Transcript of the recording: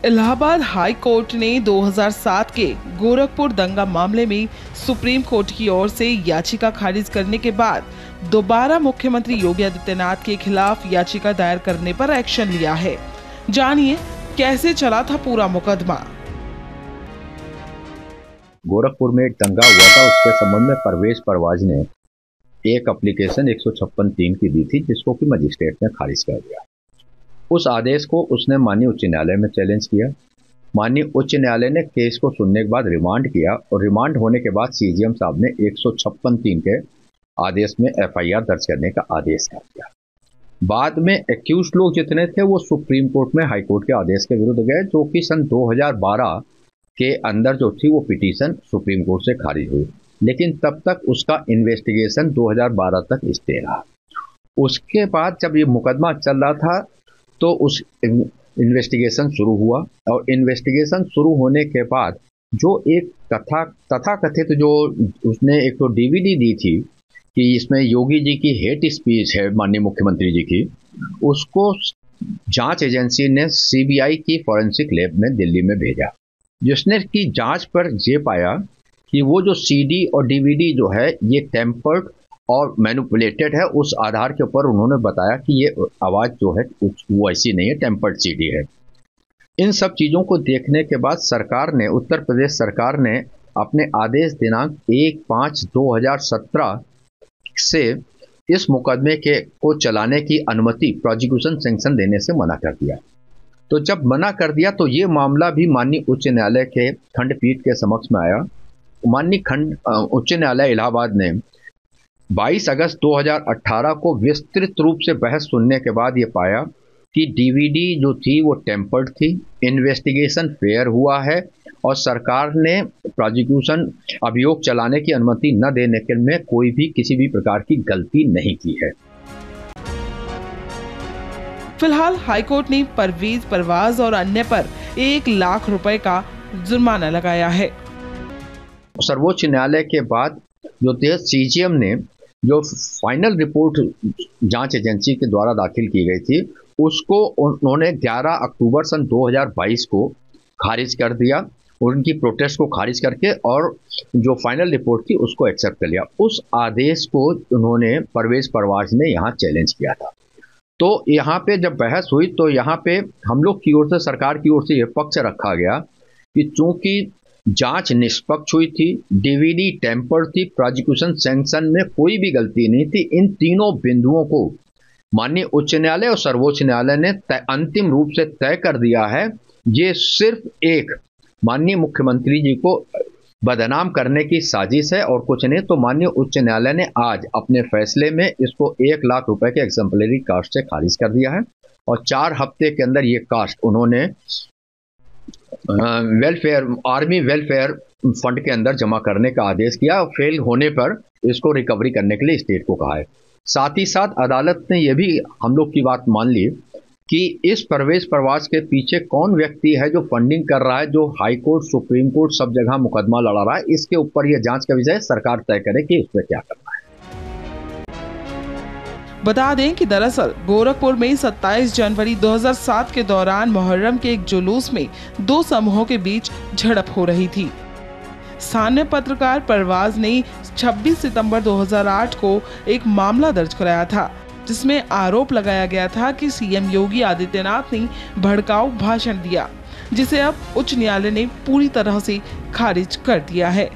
Allahabad high court ने 2007 के गोरखपुर दंगा मामले में सुप्रीम कोर्ट की ओर से याचिका खारिज करने के बाद दोबारा मुख्यमंत्री योगी आदित्यनाथ के खिलाफ याचिका दायर करने पर एक्शन लिया है। जानिए कैसे चला था पूरा मुकदमा। गोरखपुर में एक दंगा हुआ था, उसके संबंध में परवेज परवाज ने एक एप्लीकेशन 156(3) की दी थी, जिसको कि मजिस्ट्रेट ने खारिज कर दिया। उस आदेश को उसने माननीय उच्च न्यायालय में चैलेंज किया। माननीय उच्च न्यायालय ने केस को सुनने के बाद रिमांड किया और रिमांड होने के बाद सीजीएम साहब ने 156(3) के आदेश में एफआईआर दर्ज करने का आदेश कर दिया। बाद में एक्यूज्ड लोग जितने थे वो सुप्रीम कोर्ट में हाई कोर्ट के आदेश के विरुद्ध गए, जो कि सन 2012 के अंदर जो थी वो पिटीशन सुप्रीम कोर्ट से खारिज हुई, लेकिन तब तक उसका इन्वेस्टिगेशन 2012 तक स्टे रहा। उसके बाद जब ये मुकदमा चल रहा था तो उस इन्वेस्टिगेशन शुरू हुआ और इन्वेस्टिगेशन शुरू होने के बाद जो एक तथाकथित जो उसने एक तो डीवीडी दी थी कि इसमें योगी जी की हेट स्पीच है माननीय मुख्यमंत्री जी की, उसको जांच एजेंसी ने सीबीआई की फॉरेंसिक लैब में दिल्ली में भेजा, जिसने की जांच पर ये पाया कि वो जो सीडी और डीवीडी जो है ये टेम्पर्ड और मैनिपुलेटेड है। उस आधार के ऊपर उन्होंने बताया कि ये आवाज़ जो है वो ऐसी नहीं है, टेम्पर्ड सीडी है। इन सब चीज़ों को देखने के बाद सरकार ने, उत्तर प्रदेश सरकार ने अपने आदेश दिनांक 1/5/2017 से इस मुकदमे को चलाने की अनुमति, प्रोसिक्यूशन सैंक्शन देने से मना कर दिया। तो जब मना कर दिया तो ये मामला भी माननीय उच्च न्यायालय के खंडपीठ के समक्ष में आया। माननीय उच्च न्यायालय इलाहाबाद ने 22 अगस्त 2018 को विस्तृत रूप से बहस सुनने के बाद ये पाया कि डीवीडी जो थी वो टेम्पर्ड थी, इन्वेस्टिगेशन फेयर हुआ है और सरकार ने प्रोसिक्यूशन अभियोग चलाने की अनुमति न देने के में कोई भी किसी भी प्रकार की गलती नहीं की है। फिलहाल हाईकोर्ट ने परवेज परवाज और अन्य पर 1 लाख रुपए का जुर्माना लगाया है। सर्वोच्च न्यायालय के बाद जो सीजीएम ने जो फाइनल रिपोर्ट जांच एजेंसी के द्वारा दाखिल की गई थी, उसको उन्होंने 11 अक्टूबर सन 2022 को खारिज कर दिया, उनकी प्रोटेस्ट को खारिज करके, और जो फाइनल रिपोर्ट थी उसको एक्सेप्ट कर लिया। उस आदेश को उन्होंने परवेज परवाज ने यहाँ चैलेंज किया था। तो यहाँ पे जब बहस हुई तो यहाँ पे हम लोग की ओर से, सरकार की ओर से यह पक्ष रखा गया कि चूंकि जांच निष्पक्ष हुई थी, डीवीडी टेम्पर्ड थी, प्रोसिक्यूशन सैंक्शन में कोई भी गलती नहीं थी, इन तीनों बिंदुओं को माननीय उच्च न्यायालय और सर्वोच्च न्यायालय ने अंतिम रूप से तय कर दिया है। ये सिर्फ एक माननीय मुख्यमंत्री जी को बदनाम करने की साजिश है और कुछ नहीं। तो माननीय उच्च न्यायालय ने आज अपने फैसले में इसको 1 लाख रुपए के एग्जम्पलरी कास्ट से खारिज कर दिया है और 4 हफ्ते के अंदर ये कास्ट उन्होंने आर्मी वेलफेयर फंड के अंदर जमा करने का आदेश किया। फेल होने पर इसको रिकवरी करने के लिए स्टेट को कहा है। साथ ही साथ अदालत ने यह भी हम लोग की बात मान ली कि इस परवेज परवाज के पीछे कौन व्यक्ति है जो फंडिंग कर रहा है, जो हाई कोर्ट, सुप्रीम कोर्ट सब जगह मुकदमा लड़ा रहा है। इसके ऊपर यह जांच का विषय सरकार तय करे कि इसमें क्या करना है। बता दें कि दरअसल गोरखपुर में 27 जनवरी 2007 के दौरान मुहर्रम के एक जुलूस में 2 समूहों के बीच झड़प हो रही थी। स्थानीय पत्रकार परवाज ने 26 सितंबर 2008 को एक मामला दर्ज कराया था, जिसमें आरोप लगाया गया था कि सीएम योगी आदित्यनाथ ने भड़काऊ भाषण दिया, जिसे अब उच्च न्यायालय ने पूरी तरह से खारिज कर दिया है।